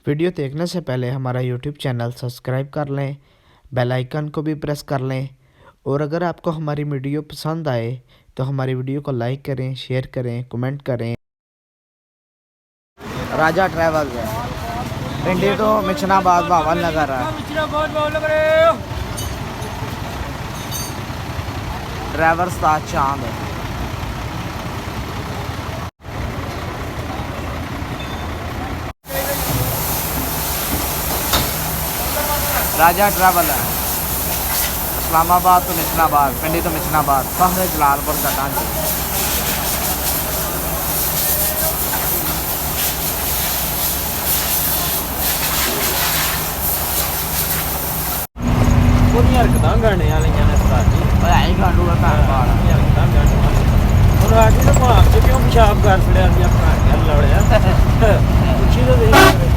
Video देखने से पहले हमारा यूट्यूब चैनल सब्सक्राइब कर लें, बेल आइकन को भी प्रेस कर लें और अगर आपको हमारी वीडियो पसंद आए तो हमारी वीडियो को लाइक करें, शेयर करें, कमेंट करें। राजा ट्रैवल्स है, पिंडी तो मिचनाबाद भावल नगर है। ड्राइवर उस्ताद चांद है। राजा ट्रैवल है, इस्लामाबाद तो मिचनाबाद, पिंडी तो मिचनाबाद, फहर जलालपुर कटान जी। ਉਹਦੀਆਂ ਹਰਕਤਾਂ ਗਾਣੇ ਵਾਲੀਆਂ ਨੇ ਸਰਾਜੀ ਭਾਈ ਗਾਂਡੂ ਦਾ ਧੰਨਵਾਦ। ਹਰਕਤਾਂ ਗਾਣੇ ਵਾਲੀਆਂ ਹੁਣ ਆਜੀ ਤਾਂ ਭਾਵ ਚ ਕਿਉਂ ਪਿਸ਼ਾਬ ਕਰ ਛੜਿਆ ਸੀ ਆਪਣਾ ਗੱਲ ਲੜਿਆ ਪੁੱਛੀ ਤਾਂ ਦੇਖ